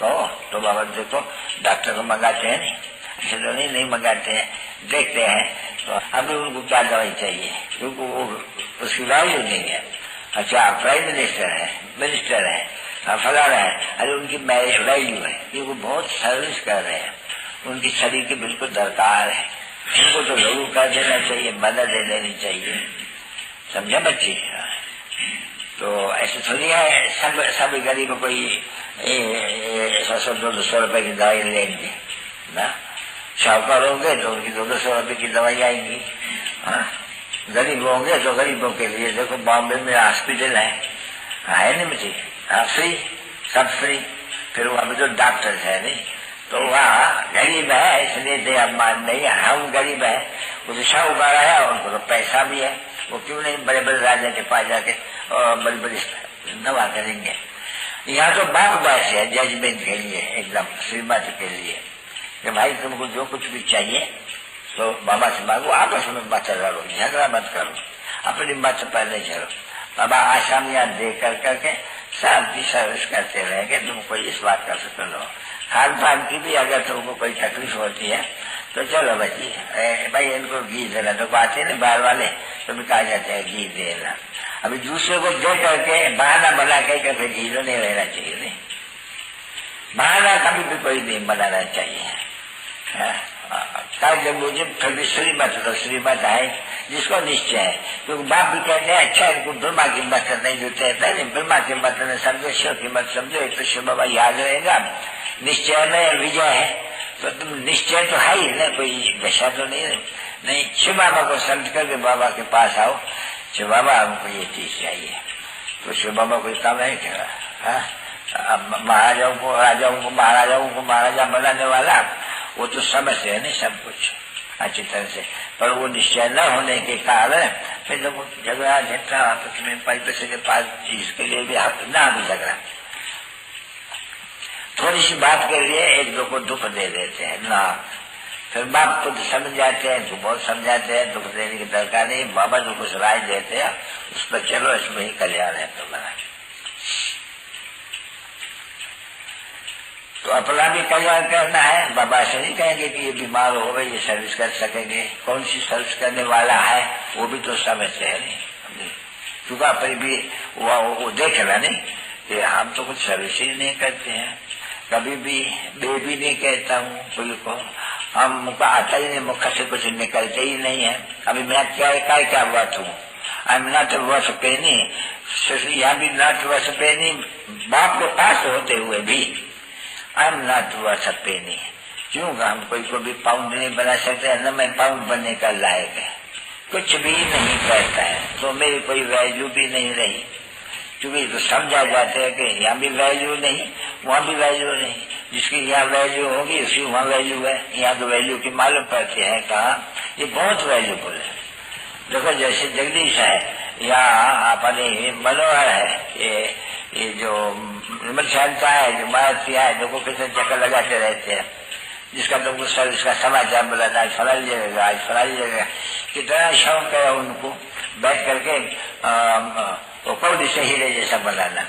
कहो तो बाबा देखो डॉक्टर को मंगाते हैं नहीं, ऐसे तो नहीं मंगाते हैं, देखते हैं तो अभी उनको क्या दवाई चाहिए, क्योंकि वो उसकी वैल्यू नहीं है। अच्छा प्राइम मिनिस्टर है फलाना है, अरे उनकी वैल्यू है क्योंकि बहुत सर्विस कर रहे हैं, उनकी शरीर की बिल्कुल दरकार है, उनको तो जरूर कर देना चाहिए, मदद दे देनी चाहिए, समझा बच्चे। तो ऐसे थोड़ी है सब गरीब कोई 100-200 रुपए की दवाई लेंगे ना। शाहूकार होंगे तो उनकी 200 रुपए की दवाई आएंगी। हाँ, गरीब होंगे तो गरीबों के लिए देखो बॉम्बे में हॉस्पिटल है नहीं मुझे, फ्री, सब फ्री। फिर वहां पे जो डॉक्टर है नहीं, तो वहाँ गरीब है इसलिए दे अब मान नहीं, हम गरीब है, वो शाहूकार है उनको तो पैसा भी है, वो क्यों नहीं बड़े बड़े राजा के पास जाके और बड़ी बड़ी दवा करेंगे। यहाँ तो बाप बात है जजमेंट के लिए, एकदम श्रीमत के लिए कि भाई तुमको जो कुछ भी चाहिए तो बाबा से मांगो, आपस में मत लड़ो, झगड़ा मत करो, अपनी मत पहले चलो। बाबा आसामियां दे करके शांति सर्विस करते रहेंगे, तुमको इस बात का शुक्र लो। खान पान की भी अगर तुमको कोई तकलीफ होती है तो चलो बच्ची भाई इनको घी देना, तो बात है ना बाहर वाले तो भी कहा जाता है घी देना। अभी दूसरे को दे करके बहाना बना के घी तो नहीं रहना चाहिए, नहीं बहाना कभी भी कोई नहीं बनाना चाहिए। जब मुझे फिर भी श्रीमत तो श्रीमत है जिसको निश्चय है, क्योंकि बाप भी कहते हैं अच्छा इनको ब्रह्मा की मत नहीं देते, नहीं ब्रह्मा की मत ने समझो, शिव की मत समझो, एक तो शिव बाबा याद रहेगा, निश्चय में विजय है। तो तुम निश्चय तो है ही ना, कोई दशा तो नहीं। शिव बाबा को समझ करके बाबा के पास आओ, शिव बाबा हमको ये चीज चाहिए, तो शिव बाबा कोई काम है क्या? महाराजाओं को राजाओं को महाराजाओं को महाराजा बनाने वाला वो तो समझते है नहीं सब कुछ अच्छी तरह से, पर वो निश्चय न होने के कारण फिर लोग झगड़ा झगड़ा आपस में पैसे के पास चीज के लिए भी ना भी झगड़ा, थोड़ी सी बात के लिए एक दो को दुख दे देते हैं ना। फिर बाप खुद समझ जाते हैं तो बहुत समझाते हैं, दुख देने की दरकार नहीं, बाबा जो कुछ राय देते हैं उस पर चलो, इसमें ही कल्याण है तुम्हारा। तो अपना भी कल्याण करना है, बाबा से नहीं कहेंगे कि ये बीमार हो गए ये सर्विस कर सकेंगे, कौन सी सर्विस करने वाला है वो भी तो समझते है नहीं, क्योंकि पर भी वो देख रहा नहीं कि हम तो कुछ सर्विस ही नहीं करते हैं, कभी भी बेबी नहीं कहता हूँ कोई को, हमको आता ही नहीं, मुख से कुछ निकलते ही नहीं है। अभी मैं क्या बात हूँ, आई एम नॉट वर्थ पेनी, यहाँ भी नॉट वर्थ पेनी, बाप के पास होते हुए भी आई एम नॉट वर्थ पेनी, क्यों हम कोई को भी पाउंड नहीं बना सकते, न मैं पाउंड बनने का लायक है, कुछ भी नहीं करता है तो मेरी कोई वैल्यू भी नहीं रही, क्योंकि तो समझा जाता है कि यहाँ भी वैल्यू नहीं वहाँ भी वैल्यू नहीं, जिसकी यहाँ वैल्यू होगी उसकी वहाँ वैल्यू है, यहाँ तो वैल्यू की मालूम पड़ती है कहाँ, ये बहुत वैल्यूबल है। देखो जैसे जगदीश है या अपने मनोहर है, ये जो निर्मल शांता है, जो मारतिया है, लोगों कितने चक्कर लगाते रहते हैं, जिसका तुमको सर इसका समाचार मिला आज फला लीजिएगा आज फला लीजिएगा, कितना शौक है उनको बैठ करके वो कौड़ी से हीरे जैसा बनाना।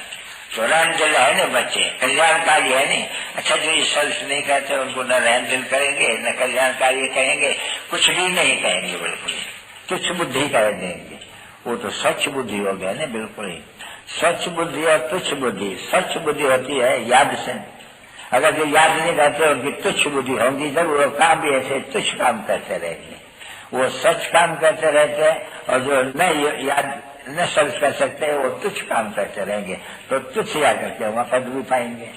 तो रहन दिल है ना बच्चे, कल्याणकारी है नहीं, अच्छा जो ये सर्विस नहीं करते उनको न रहन दिल करेंगे न कल्याणकारी कहेंगे, कुछ भी नहीं कहेंगे, बिल्कुल तुच्छ बुद्धि कर देंगे। वो तो सच बुद्धि हो गया ना, बिल्कुल ही सच बुद्धि और तुच्छ बुद्धि। सच बुद्धि होती है याद से, अगर जो याद नहीं करते उनकी तुच्छ बुद्धि होगी, जब वो काम भी ऐसे तुच्छ काम करते रहेंगे, वो सच काम करते रहते हैं, और जो न याद न सर्च कर सकते वो तुच्छ काम करते रहेंगे, तो तुच्छ याद करके वहां पद भी पाएंगे।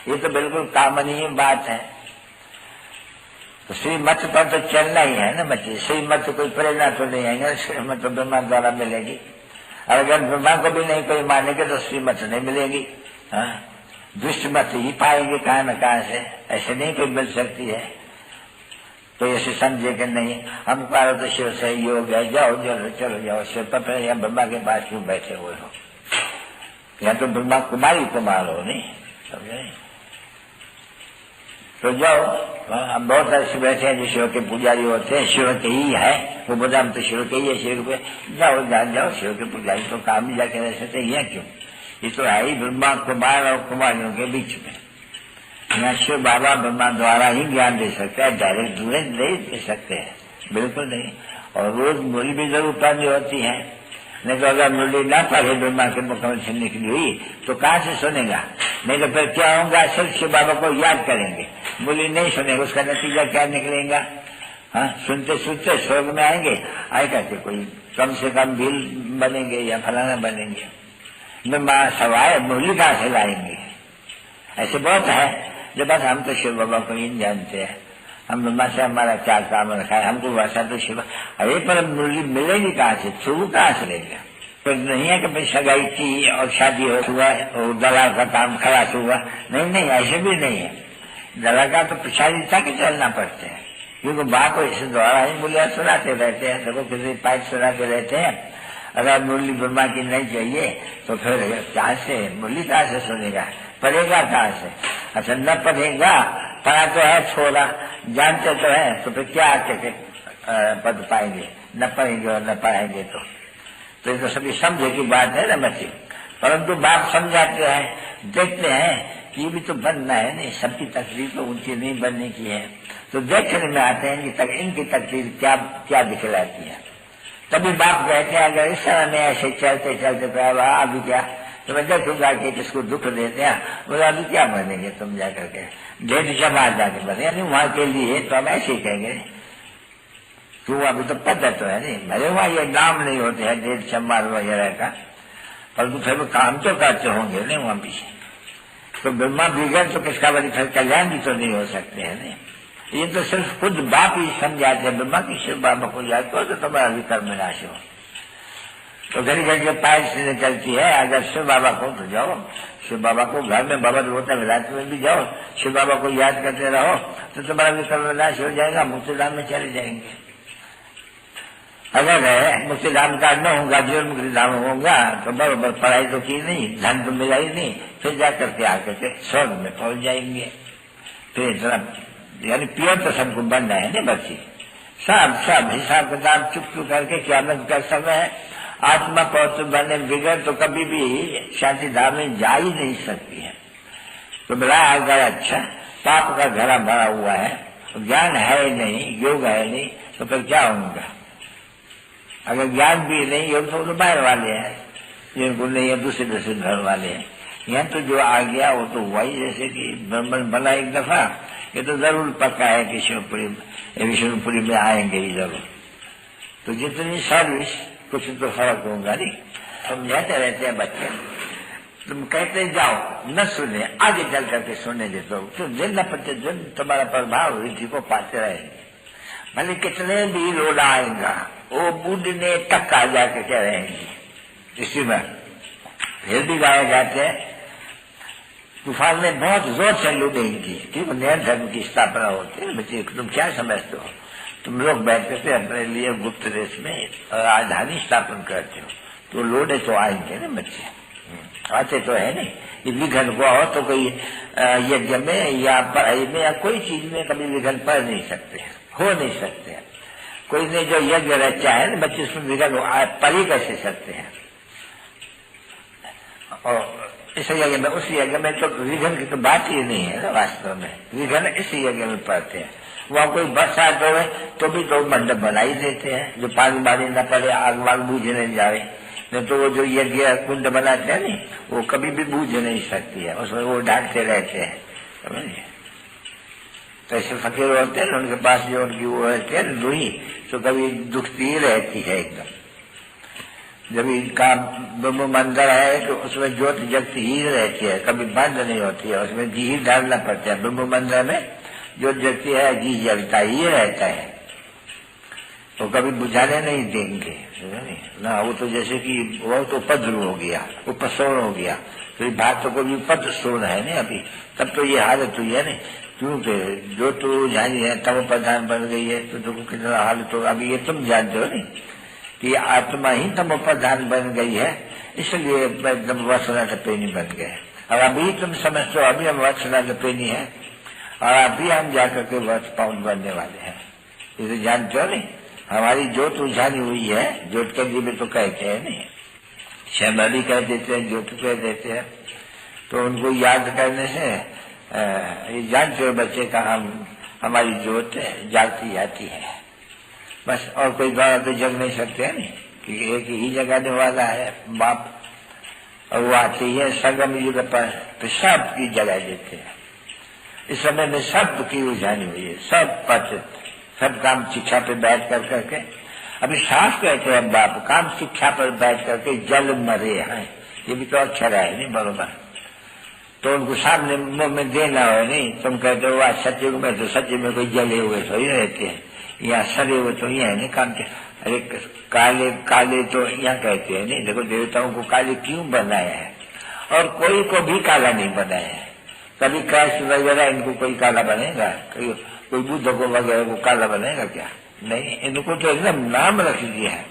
ये तो बिल्कुल कॉमन ही बात है। तो श्रीमत पर तो चलना ही है ना बच्चे, श्रीमत कोई प्रेरणा तो नहीं आएगा, श्रीमत तो ब्रह्मा द्वारा मिलेगी, और अगर ब्रह्मा को भी नहीं कोई मानेंगे तो श्रीमत नहीं मिलेगी। दुष्ट मत ही पाएंगे कहाँ न कहाँ से, ऐसे नहीं कोई मिल सकती है। तो ऐसे समझे कि नहीं हम पारो तो शिव से योग है, जाओ चलो चलो जाओ शिव पर, या ब्रह्मा के पास क्यों बैठे हुए हो, या तो ब्रह्मा कुमारी कुमार हो नहीं, समझे, तो जाओ। हम बहुत ऐसे बैठे हैं जो शिव के पुजारी होते हैं, शिव के ही है, वो बोला हम तो शिव के ही है, शिव पे जाओ जाओ शिव के पुजारी तो काम ही जाके रह सकते हैं, क्यों, ये तो है ही ब्रह्मा कुमार और कुमारियों के बीच में। यहाँ शिव बाबा ब्रह्मा द्वारा ही ज्ञान दे सकते हैं, डायरेक्ट दूर नहीं दे सकते हैं, बिल्कुल नहीं। और रोज मुरली भी जरूर पढ़नी होती है, नहीं तो अगर मुरली ना पढ़े ब्रह्मा के मुखमंड से निकली हुई तो कहाँ से सुनेगा, नहीं तो फिर क्या होगा, सिर्फ शिव बाबा को याद करेंगे, मुरली नहीं सुनेगा, उसका नतीजा क्या निकलेगा। हाँ, सुनते सुनते स्वर्ग में आएंगे, आए करके कोई कम से कम भील बनेंगे या फलाना बनेंगे। ब्रह्मा सवाए मुरली कहाँ से लाएंगे? ऐसे बहुत है जो बस हम तो शिव बाबा को ही जानते हैं, हम ब्रह्मा से हमारा क्या काम रखा है, हमको वैसा तो शिव। अरे पर मुरली मिलेगी कहाँ से, शुरू कहाँ से लेगा? तो नहीं है कि भाई सगाई की और शादी हुआ और दलाल का काम खलास हुआ, नहीं नहीं, ऐसे भी नहीं है। दलाल का तो प्रचारिता के चलना पड़ते हैं, क्योंकि बाप को इस द्वारा ही मुरलियाँ सुनाते रहते हैं। देखो किसी पाइप सुनाते रहते हैं, अगर मुरली ब्रह्मा की नहीं चाहिए तो फिर कहाँ से मुरली कहाँ से सुनेगा, पढ़ेगा कहाँ से? अच्छा न पढ़ेगा, पढ़ा तो है छोड़ा, जानते तो है, तो फिर क्या आके पढ़ पाएंगे? न पढ़ेंगे और न पढ़ाएंगे तो ये तो सभी समझे की बात है ना बच्चे। परंतु बाप समझाते हैं, देखते हैं कि ये भी तो बनना है नहीं, सबकी तकलीफ तो उनकी नहीं बनने की है, तो देखने में आते हैं कि इनकी तकलीफ क्या क्या दिखलाती है। तभी बाप कहते हैं अगर इस समय में ऐसे चलते चलते तो अभी क्या, तो मैं देखूंगा कि किसको दुख देते हैं, बोले अभी क्या बनेंगे तुम जाकर के, ढेर जमा जाके बने, यानी वहां के लिए तो हम ऐसे ही कहेंगे, क्यों अभी तो पता तो है नहीं, भले वहां ये नाम नहीं होते हैं ढेर चम्बार वगैरह का, परंतु फिर काम तो करते होंगे नहीं वहां पीछे। तो ब्रह्मा बिगड़ तो किसका बड़ी फिर कल्याण भी तो नहीं हो सकते है नहीं। ये तो सिर्फ खुद बाप ही समझाते हैं, ब्रह्मा की शिव बाबा को याद करो तो तुम्हारा विकर्म विनाश हो। तो घड़ी घड़ी के पैर से चलती है, अगर शिव बाबा को तो जाओ, शिव बाबा को घर में बाबा होता है, रात में भी जाओ, शिव बाबा को याद करते रहो तो तुम्हारा विकर्म विनाश हो जाएगा, मुक्तिधाम में चले जाएंगे। अगर मुक्तिधाम का न होगा, जीवन मुक्तिधाम होगा तो बराबर पढ़ाई तो की नहीं, धन तो मिला ही नहीं, फिर जाकर के आकर के स्वर्ग में पहुंच जाएंगे। फिर इतना यानी प्योर तो सबको बनना है ना बच्ची, सब हिसाब किताब चुप चुप करके क्या मत कर समय है। आत्मा पवित्र बनने बिगड़ तो कभी भी शांति धाम में जा ही नहीं सकती है। तो बड़ा अगर अच्छा पाप का घड़ा भरा हुआ है, ज्ञान है नहीं, योग है नहीं, तो फिर क्या होगा? अगर ज्ञान भी नहीं, योग तो बाहर वाले हैं, जिनको नहीं है दूसरे दूसरे घर वाले हैं। यहाँ तो जो आ गया वो तो हुआ ही, जैसे कि ब्राह्मण बना एक दफा, ये तो जरूर पक्का है कि शिवपुरी विष्णुपुरी में आएंगे ही जरूर। तो जितनी सर्विस कुछ तो फर्क होगा नहीं। समझाते रहते हैं बच्चे, तुम कहते जाओ न सुने, आगे चल करके सुनने देते हो, तो दिन न प्रतिदिन तुम्हारा प्रभाव वृद्धि को पाते रहेंगे। भले कितने भी लोड आएगा, वो बूढ़ने तक आ जाके क्या रहेंगे इसी में। फिर भी गाए जाते हैं तूफान में बहुत जोर से लूटेंगी, क्योंकि नए धर्म की स्थापना होती है। बच्चे तुम क्या समझते हो, तुम लोग बैठते थे अपने लिए गुप्त देश में राजधानी स्थापन करते हो, तो लोडे तो आएंगे ना बच्चे, आते तो है नहीं। ये विघन हुआ हो तो कोई यज्ञ में या पढ़ाई में या कोई चीज में कभी विघन पड़ नहीं सकते, हो नहीं सकते। कोई ने जो यज्ञ रचा है ना बच्चे, उसमें विघन पढ़ ही कैसे सकते हैं। और इस यज्ञ में उस यज्ञ में तो विघन की तो बात ही नहीं है ना, वास्तव में विघन इस यज्ञ में पड़ते हैं। वहाँ कोई बरसात हो तो भी तो मंडप बना ही देते हैं, जो पानी बानी न पड़े, आग वाग बूझ नहीं जाए। नहीं तो वो जो यज्ञ कुंड बनाते हैं नहीं, वो कभी भी बूझ नहीं सकती है, उसमें वो ढांकते रहते हैं, समझिए। तो ऐसे फकीर होते हैं, उनके पास जो उनकी वो रहते हैं रुई, तो कभी दुखती ही रहती है एकदम। जब इनका ब्रह्म मंदिर है तो उसमें ज्योत जगती ही रहती है, कभी बंद नहीं होती है, उसमें घी ही डालना पड़ता है। ब्रह्म मंदिर में ज्योत जगती है, घी जलता ही रहता है, तो कभी बुझाने नहीं देंगे ना। वो तो जैसे कि वो तो उपद्र हो गया, उपसोण हो गया, तो बात तो कोई उपद्र सोण है नहीं अभी, तब तो ये हालत हुई है नहीं। क्योंकि जो तो जानी है तम प्रधान बन गई है, तो देखो कितना हालत हो। अभी ये तुम जानते हो नहीं कि आत्मा ही तम प्रधान बन गई है, इसलिए एकदम वत्सना टपेनी बन गए। और अभी तुम समझते हो अभी हम वत्सना टपेनी है, और अभी हम जाकर के वत्स पाउंड बनने वाले हैं। ये तो जानते हो नहीं, हमारी जोत उजानी हुई है, जोत के लिए भी तो कहते हैं नहीं, श्यामा भी कह देते हैं, ज्योत कह देते हैं। तो उनको याद करने से ये जानते हो बच्चे का हमारी जोत जागती जाती है बस, और कोई द्वारा तो जग नहीं सकते हैं नहीं, कि एक ही जगाने वाला है बाप, और वो आती है संगम युग पर तो सब की जगह देते हैं। इस समय में सब की उजानी हुई है, सब पत्र सब काम शिक्षा पे बैठ कर करके, अभी साफ कहते हैं बाप, काम शिक्षा पर बैठ करके जल मरे हैं, ये भी तो अक्षर है नहीं बरोबर। तो उनको सामने मुंह में देना हो नहीं, तुम कहते हो आज सच्चे में, तो सच्चे में कोई जले हुए थोड़ी रहते हैं, यहाँ सड़े हुए तो यहाँ नहीं काम के। अरे काले काले तो यहाँ कहते हैं नहीं, देखो देवताओं को काले क्यों बनाया है, और कोई को भी काला नहीं बनाया है। कभी कैश वगैरह इनको कोई काला बनेगा, कोई बुद्ध को वगैरह को काला बनेगा क्या? नहीं, इनको तो एकदम नाम रख दिया है।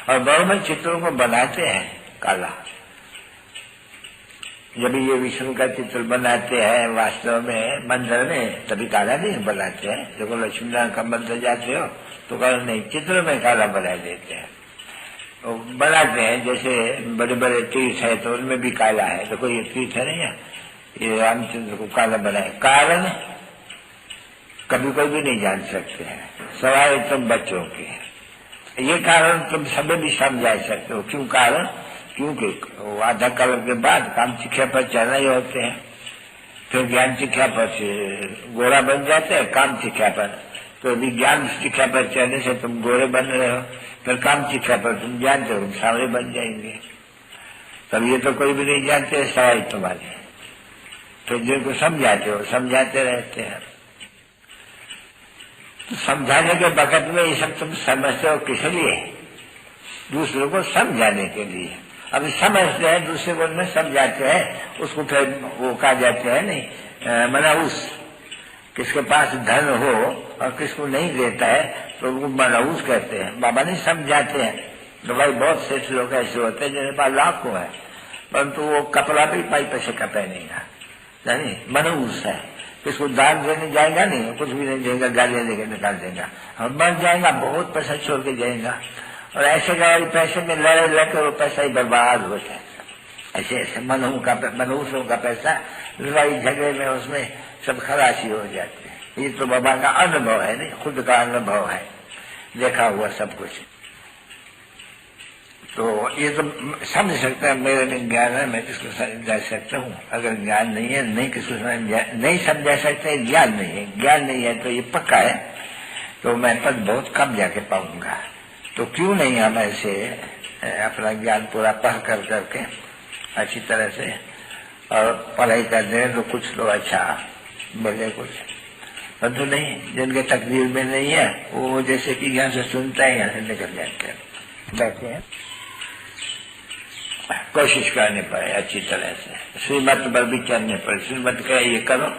और नॉर्मल चित्रों को बनाते हैं काला। जब ये विष्णु का चित्र बनाते हैं वास्तव में मंदिर में, तभी काला नहीं बनाते हैं। देखो लक्ष्मीनारायण का मंदिर जाते हो तो काला नहीं, चित्र में काला बना देते हैं। तो बनाते हैं जैसे बड़े बड़े तीर्थ है तो उनमें भी काला है। देखो ये तीर्थ है नहीं, ये रामचंद्र को काला बनाए, कारण कभी कोई भी नहीं जान सकते हैं, सवाए तुम बच्चों के। ये कारण तुम सभी भी समझा सकते हो। क्यों कारण? क्योंकि आधा काल के बाद काम शिक्षा पर चलना ही होते हैं, फिर ज्ञान शिक्षा पर से गोरा बन जाते हैं, काम शिक्षा पर। तो अभी ज्ञान शिक्षा पर चलने से तुम गोरे बन रहे हो, फिर काम शिक्षा पर तुम जानते हो तुम सावरे बन जाएंगे। तब ये तो कोई भी नहीं जानते सवाई तुम्हारे, तो जिनको समझाते हो समझाते रहते हैं। तो समझाने के वक्त में ये सब तुम समझते हो किस लिए? दूसरों को समझाने के लिए। अभी समझते हैं दूसरे को में समझाते हैं, उसको फिर वो कहा जाते हैं नहीं मनाउस। किसके पास धन हो और किसको नहीं देता है तो उनको मनाउस कहते हैं। बाबा नहीं समझाते हैं। तो भाई बहुत से लोग ऐसे होते हैं जिनके पास लाखों है, परंतु वो कपड़ा भी पाई पैसे का पहनेगा, नहीं मनाउस है। किसको दान देने जाएगा नहीं, कुछ भी नहीं देगा, गालियां लेकर निकाल देगा और मर जाएगा, बहुत पैसा छोड़ के जाएगा। और ऐसे पैसे में लड़े लड़कर वो पैसा ही बर्बाद हो जाए। ऐसे ऐसे मनुष्यों का पैसा लड़ाई झगड़े में उसमें सब खलासी हो जाते हैं। ये तो बाबा का अनुभव है नहीं, खुद का अनुभव है, देखा हुआ सब कुछ। तो ये तो समझ सकता है, मेरे में ज्ञान है, मैं किसको समझा सकता हूँ। अगर ज्ञान नहीं है नहीं किसको नहीं समझा सकते, ज्ञान नहीं है। ज्ञान नहीं है तो ये पक्का है, तो मैं पद बहुत कम जाके पाऊंगा। तो क्यों नहीं हम ऐसे अपना ज्ञान पूरा पढ़ कर करके अच्छी तरह से और पढ़ाई कर दें तो कुछ लोग अच्छा बोले कुछ, परंतु नहीं, जिनके तकदीर में नहीं है वो जैसे कि यहाँ से सुनता है यहाँ से निकल जाते हैं, बैठे हैं। कोशिश करनी पड़े अच्छी तरह से, श्रीमत पर भी चलने पड़े। श्रीमत का ये करो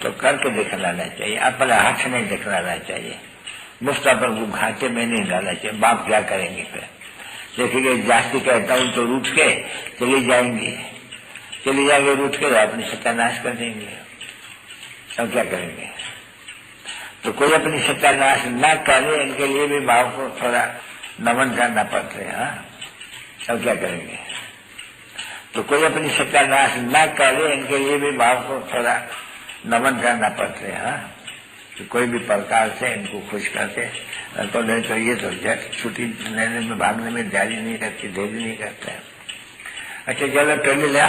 तो करके दिखलाना चाहिए, अपना हाथ नहीं दिखलाना चाहिए, मुफ्ता पर घाटे में नहीं डालना चाहिए। बाप क्या करेंगे फिर? देखिए जास्ती कहता हूँ तो रूठ के चली जाएंगे रूठ के अपनी सत्यानाश कर देंगे। अब क्या करेंगे? तो कोई अपनी सत्यानाश न करे, इनके लिए भी भाव को थोड़ा नमन करना पड़ता है। हाँ, अब क्या करेंगे? तो कोई अपनी सत्यानाश न करे, इनके लिए भी भाव को थोड़ा नमन करना पड़ता है। हाँ, तो कोई भी प्रकार से इनको खुश करते तो नहीं तो ये तो छुट्टी लेने में भागने में जारी नहीं करती, देरी नहीं करता है। अच्छा चलो टोली लिया,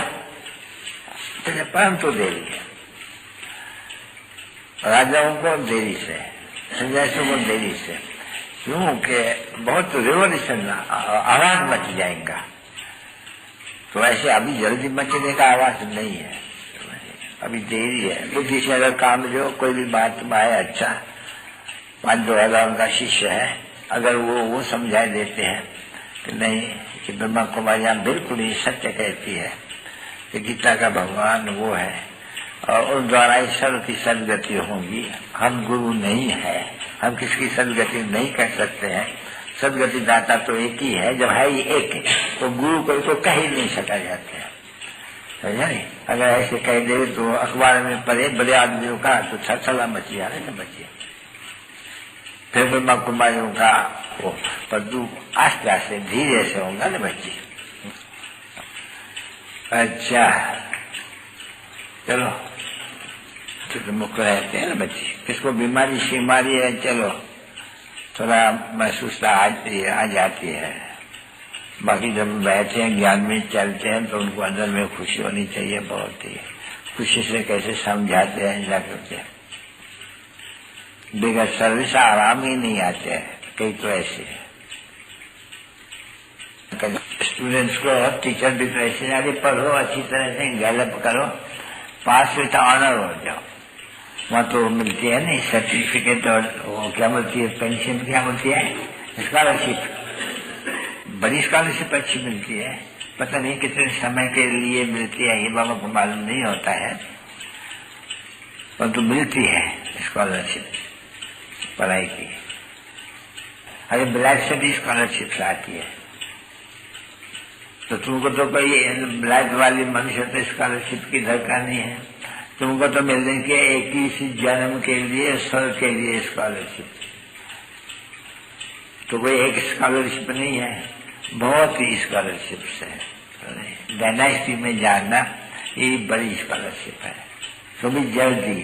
तो परम तो देरी है। राजाओं को देरी से, सन्यासियों को देरी से, क्योंकि बहुत रिवोल्यूशन आवाज मच जाएगा। तो ऐसे अभी जल्दी मचने का आवाज नहीं है, अभी देरी है। बुद्धि से अगर काम जो कोई भी बात है, अच्छा 5-2 हजार उनका शिष्य है, अगर वो समझा देते हैं कि नहीं कि ब्रह्मा कुमारियां बिल्कुल ही सत्य कहती है कि गीता का भगवान वो है और उन द्वारा ईश्वर की सदगति होगी, हम गुरु नहीं है, हम किसकी सदगति नहीं कर सकते हैं। सदगति दाता तो एक ही है, जब है ही एक तो गुरु को तो कह ही नहीं सका जाता है। नहीं, अगर ऐसे कह दे तो अखबार में पढ़े बड़े आदमियों का तो छलछला मची आ रहे बच्चे, फिर ब्रह्मा कुमारियों का वो परंतु आस्ते आस्ते धीरे से होगा ना बच्चे। अच्छा चलो, तो मुक्त रहते हैं ना बच्चे। किसको बीमारी शीमारी है, चलो थोड़ा महसूस आ जाती है। बाकी जब बैठे हैं ज्ञान में चलते हैं तो उनको अंदर में खुशी होनी चाहिए, बहुत ही खुशी से कैसे समझाते हैं जाकर के। बगैर सर्विस आराम ही नहीं आते हैं, कई तो ऐसे आजकल स्टूडेंट्स को टीचर भी तो ऐसे आगे पढ़ो, अच्छी तरह से गैलप करो, पास विथ ऑनर हो जाओ। वहाँ तो मिलती है नहीं सर्टिफिकेट, और वो क्या बोलती है, पेंशन क्या बोलती है, स्कॉलरशिप, बड़ी स्कॉलरशिप अच्छी मिलती है। पता नहीं कितने समय के लिए मिलती है, ये बाबा को मालूम नहीं होता है, परंतु तो मिलती है स्कॉलरशिप पढ़ाई की। अरे ब्लैक से भी स्कॉलरशिप आती है, तो तुमको तो कोई ब्लैक वाली मनुष्य तो स्कॉलरशिप की दरकार नहीं है, तुमको तो मिलने के 21 जन्म के लिए, स्वर्ग के लिए स्कॉलरशिप। तो कोई एक स्कॉलरशिप नहीं है, बहुत ही स्कॉलरशिप है। डायनेस्टी में जानना ये बड़ी स्कॉलरशिप है। तो भी जल्दी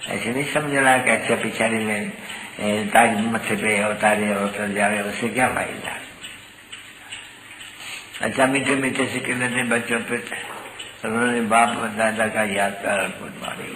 ऐसे नहीं समझना कि अच्छा पिछाड़ी में ताज मत्थे पे उतारे उतर जावे, उससे क्या फायदा। अच्छा मीठे मीठे से कहते बच्चों पे उन्होंने बाप और दादा का याद कर गुड मॉर्निंग।